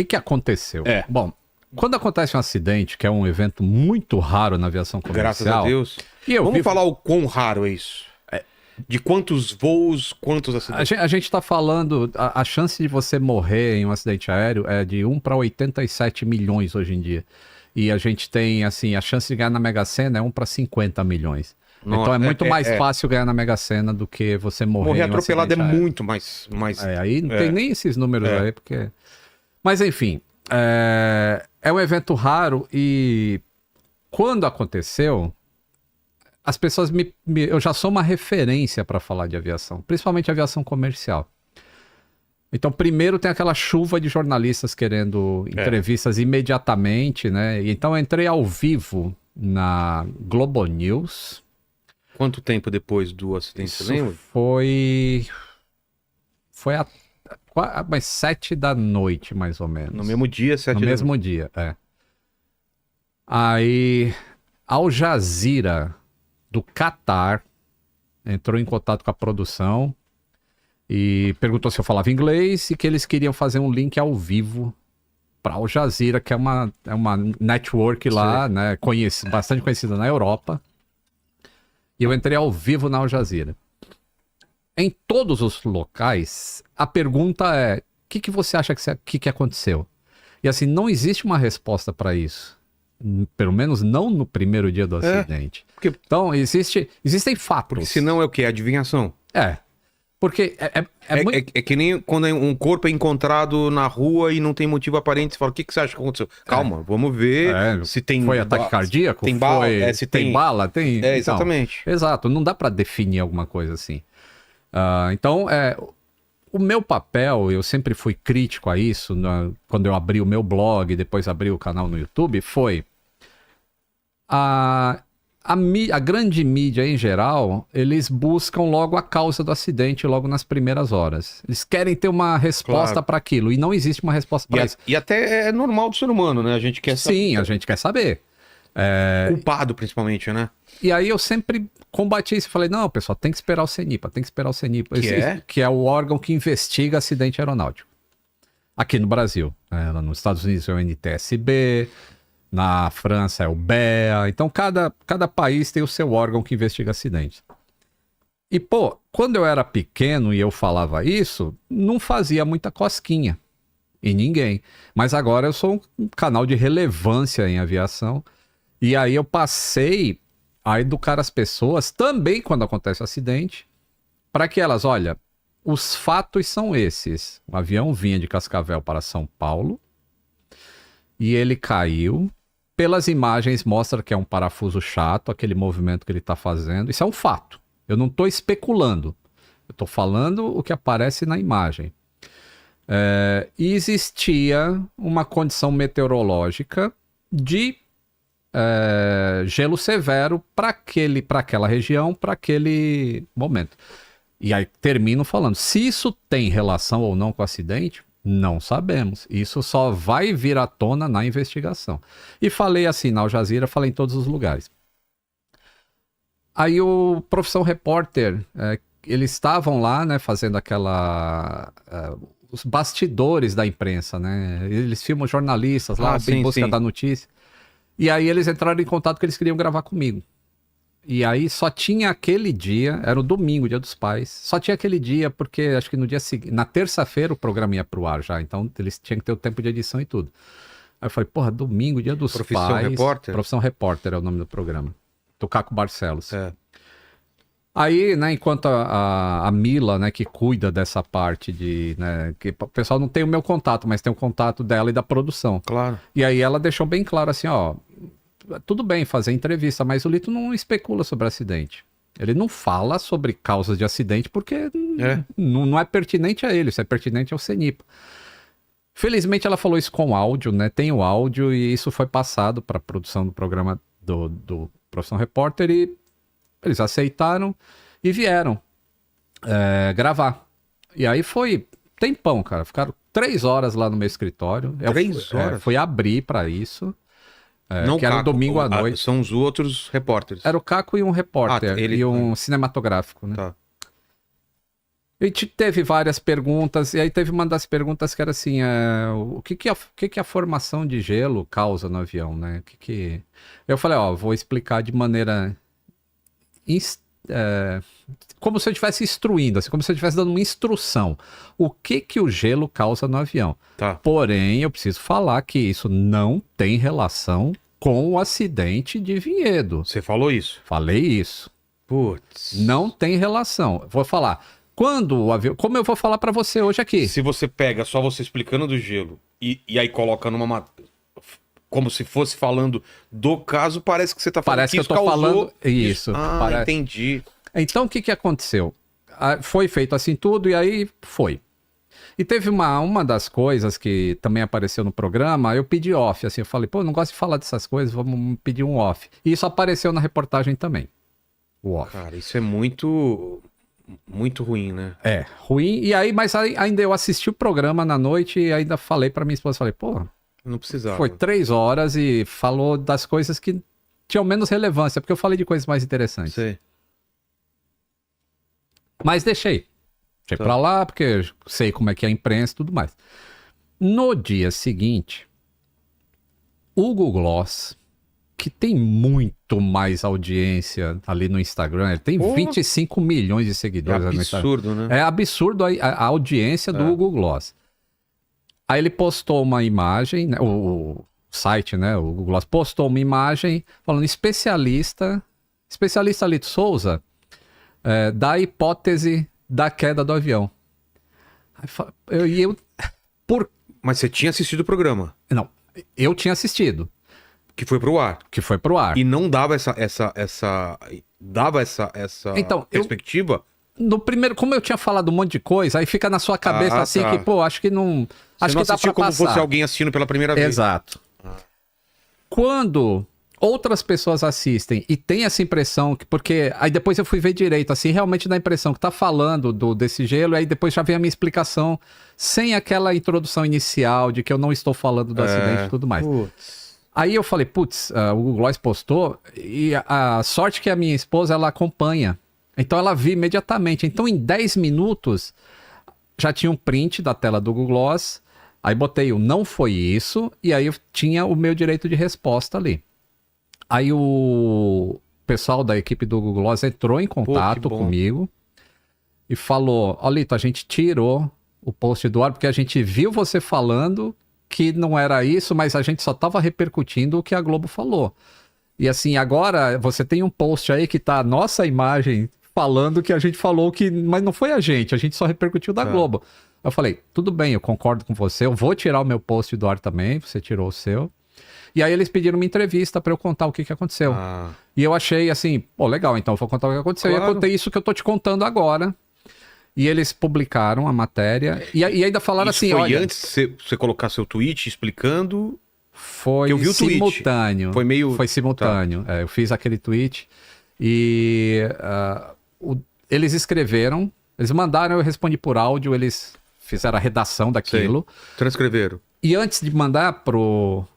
que aconteceu? É. Bom, quando acontece um acidente, que é um evento muito raro na aviação comercial... Graças a Deus. Vamos falar o quão raro é isso. De quantos voos, quantos acidentes? A gente está falando... A chance de você morrer em um acidente aéreo é de 1 para 87 milhões hoje em dia. E a gente tem, assim, a chance de ganhar na Mega Sena é 1 para 50 milhões. Nossa, então é muito mais fácil ganhar na Mega Sena do que você morrer em um atropelado acidente aéreo. muito mais... Aí não tem nem esses números aí, porque... Mas enfim, é um evento raro e quando aconteceu, as pessoas eu já sou uma referência para falar de aviação, principalmente aviação comercial. Então, primeiro tem aquela chuva de jornalistas querendo entrevistas imediatamente, né? E então eu entrei ao vivo na Globo News. Quanto tempo depois do acidente, você lembra? Foi umas 7 da noite, mais ou menos. No mesmo dia, 7 da noite. No mesmo dia, Aí, Al Jazeera, do Catar, entrou em contato com a produção e perguntou se eu falava inglês e que eles queriam fazer um link ao vivo para Al Jazeera, que é uma network lá, né, bastante conhecida na Europa. E eu entrei ao vivo na Al Jazeera. Em todos os locais, a pergunta é: o que você acha que aconteceu? E assim, não existe uma resposta para isso. Pelo menos não no primeiro dia do acidente. Então, existem fatos. Porque senão é o quê? Adivinhação. Porque é que nem quando um corpo é encontrado na rua e não tem motivo aparente, você fala, o que você acha que aconteceu? Calma, vamos ver se tem... Foi ataque cardíaco? Tem bala? Se tem bala? Tem... exatamente. Então, exato, não dá para definir alguma coisa assim. Então, o meu papel, eu sempre fui crítico a isso, quando eu abri o meu blog, depois abri o canal no YouTube, foi... A grande mídia em geral, eles buscam logo a causa do acidente logo nas primeiras horas. Eles querem ter uma resposta para aquilo e não existe uma resposta para isso. E até é normal do ser humano, né? A gente quer saber. Sim, a gente quer saber. Culpado, principalmente, né? E aí eu sempre combati isso e falei, não, pessoal, tem que esperar o CENIPA, tem que esperar o CENIPA. Que é o órgão que investiga acidente aeronáutico. Aqui no Brasil. Nos Estados Unidos é o NTSB... Na França é o BEA. Então, cada país tem o seu órgão que investiga acidentes. E, quando eu era pequeno e eu falava isso, não fazia muita cosquinha em ninguém. Mas agora eu sou um canal de relevância em aviação. E aí eu passei a educar as pessoas também quando acontece acidente, para que elas, olha, os fatos são esses. O avião vinha de Cascavel para São Paulo e ele caiu. Pelas imagens mostra que é um parafuso chato, aquele movimento que ele está fazendo. Isso é um fato. Eu não estou especulando. Eu estou falando o que aparece na imagem. E existia uma condição meteorológica de gelo severo para aquela região, para aquele momento. E aí termino falando, se isso tem relação ou não com o acidente... Não sabemos. Isso só vai vir à tona na investigação. E falei assim na Al Jazeera, falei em todos os lugares. Aí o Profissão Repórter, eles estavam lá, né, fazendo os bastidores da imprensa, né? Eles filmam jornalistas lá, em busca da notícia. E aí eles entraram em contato que eles queriam gravar comigo. E aí só tinha aquele dia, era o domingo, Dia dos Pais, só tinha aquele dia porque acho que no dia seguinte, na terça-feira o programa ia pro ar já, então eles tinham que ter o tempo de edição e tudo. Aí eu falei, domingo, Dia dos Profissão Pais. Repórter? Profissão Repórter é o nome do programa. Do Caco Barcelos. Aí, né, enquanto a Mila, né, que cuida dessa parte de, né, que o pessoal não tem o meu contato, mas tem o contato dela e da produção. Claro. E aí ela deixou bem claro assim, tudo bem fazer entrevista, mas o Lito não especula sobre acidente. Ele não fala sobre causas de acidente porque não é pertinente a ele, isso é pertinente ao CENIPA. Felizmente ela falou isso com áudio, né? Tem o áudio e isso foi passado para a produção do programa do Profissão Repórter e eles aceitaram e vieram gravar. E aí foi tempão, cara. Ficaram 3 horas lá no meu escritório. 3 horas? Fui abrir para isso. Não que era Caco, domingo à noite. São os outros repórteres. Era o Caco e um repórter. E um cinematográfico, né? Tá. teve várias perguntas, e aí teve uma das perguntas que era assim, o que a formação de gelo causa no avião, né? Eu falei, vou explicar de maneira... como se eu estivesse instruindo, assim, como se eu estivesse dando uma instrução. O que o gelo causa no avião. Tá. Porém, eu preciso falar que isso não tem relação com o acidente de Vinhedo. Você falou isso? Falei isso. Putz. Não tem relação. Vou falar. Quando o avião... Como eu vou falar pra você hoje aqui? Se você pega só você explicando do gelo e aí coloca como se fosse falando do caso, parece que você tá falando Parece que eu isso tô causou... falando isso. Entendi. Então, o que aconteceu? Foi feito assim tudo e aí foi. E teve uma das coisas que também apareceu no programa, eu pedi off, assim, eu falei, pô, não gosto de falar dessas coisas, vamos pedir um off. E isso apareceu na reportagem também, o off. Cara, isso é muito ruim, né? É, ruim. E aí, mas ainda eu assisti o programa na noite e ainda falei pra minha esposa, falei, pô, não precisava. foi 3 horas e falou das coisas que tinham menos relevância, porque eu falei de coisas mais interessantes. Sei. Mas deixei pra lá, porque eu sei como é que é a imprensa e tudo mais. No dia seguinte, o Google Gloss, que tem muito mais audiência ali no Instagram, ele tem 25 milhões de seguidores no Instagram. É absurdo, né? É absurdo a audiência do Google Gloss. Aí ele postou uma imagem, né, o site, né, o Google Gloss postou uma imagem falando especialista Lito Souza, da hipótese da queda do avião. Mas você tinha assistido o programa? Não, eu tinha assistido. Que foi pro ar. Que foi pro ar. E não dava essa Então, perspectiva? No primeiro, como eu tinha falado um monte de coisa, aí fica na sua cabeça assim que, pô, acho que não... Acho que dá pra como passar. fosse alguém assistindo pela primeira vez. Exato. Quando outras pessoas assistem e tem essa impressão, porque aí depois eu fui ver direito, assim, realmente dá a impressão que tá falando desse gelo, e aí depois já vem a minha explicação, sem aquela introdução inicial de que eu não estou falando do acidente e tudo mais. Aí eu falei, putz, o Google Gloss postou, e a sorte que a minha esposa, ela acompanha. Então ela viu imediatamente. Então em 10 minutos, já tinha um print da tela do Google Gloss, aí botei o não foi isso, e aí eu tinha o meu direito de resposta ali. Aí o pessoal da equipe do Google Gloss entrou em contato comigo e falou, ó, Lito, a gente tirou o post do ar porque a gente viu você falando que não era isso, mas a gente só estava repercutindo o que a Globo falou. E assim, agora você tem um post aí que tá a nossa imagem falando que a gente falou que... Mas não foi a gente só repercutiu da Globo. Eu falei, tudo bem, eu concordo com você, eu vou tirar o meu post do ar também, você tirou o seu. E aí eles pediram uma entrevista pra eu contar o que aconteceu. E eu achei assim, pô, legal, então eu vou contar o que aconteceu. Claro. E eu contei isso que eu tô te contando agora. E eles publicaram a matéria. E ainda falaram isso assim, foi olha... antes de você colocar seu tweet explicando... Foi simultâneo. Foi simultâneo. Eu fiz aquele tweet e eles escreveram, eles mandaram, eu respondi por áudio, eles fizeram a redação daquilo. Sei. Transcreveram. E antes de mandar pro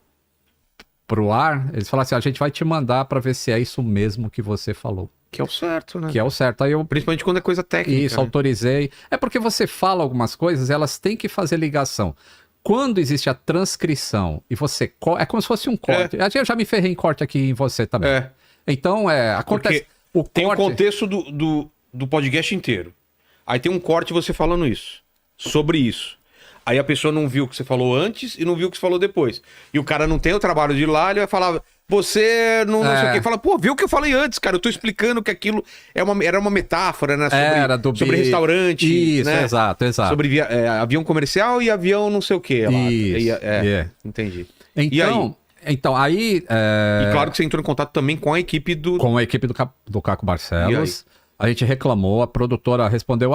ar, eles falaram assim, a gente vai te mandar para ver se é isso mesmo que você falou. Que é o certo, né? Que é o certo. Aí eu... Principalmente quando é coisa técnica. Isso, né? Autorizei. É porque você fala algumas coisas, elas têm que fazer ligação. Quando existe a transcrição e você... É como se fosse um corte. Eu já me ferrei em corte aqui em você também. Então, acontece... Tem o contexto do podcast inteiro. Aí tem um corte você falando isso. Sobre isso. Aí a pessoa não viu o que você falou antes e não viu o que você falou depois. E o cara não tem o trabalho de ir lá, ele vai falar... Você não sei o quê. Fala, pô, viu o que eu falei antes, cara? Eu tô explicando que aquilo era uma metáfora, né? Sobre restaurante. Isso, né? Exato. Sobre avião comercial e avião não sei o quê. Entendi. Então, aí... E claro que você entrou em contato também com a equipe do... Com a equipe do Caco Barcelos. A gente reclamou, a produtora respondeu,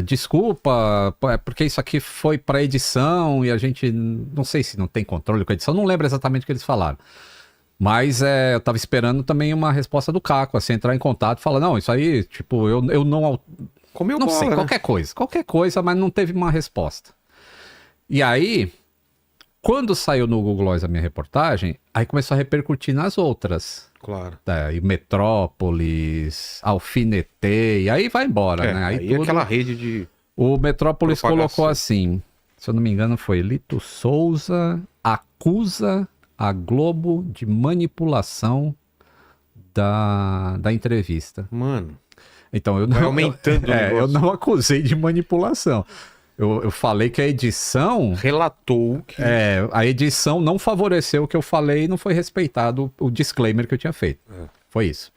desculpa, porque isso aqui foi para edição e a gente, não sei se não tem controle com a edição, não lembro exatamente o que eles falaram. Mas eu tava esperando também uma resposta do Caco, assim, entrar em contato e falar, não, isso aí, tipo, eu não... Comeu não bola, sei, né? qualquer coisa, mas não teve uma resposta. E aí, quando saiu no Google Gloss a minha reportagem, aí começou a repercutir nas outras. Claro. E Metrópolis, Alfinetê, e aí vai embora, né? Aí tudo... aquela rede de... O Metrópolis colocou assim, se eu não me engano foi Lito Souza acusa a Globo de manipulação da entrevista. Mano. Então eu não, aumentando eu não acusei de manipulação. Eu falei que a edição... Relatou que... a edição não favoreceu o que eu falei e não foi respeitado o disclaimer que eu tinha feito. Foi isso.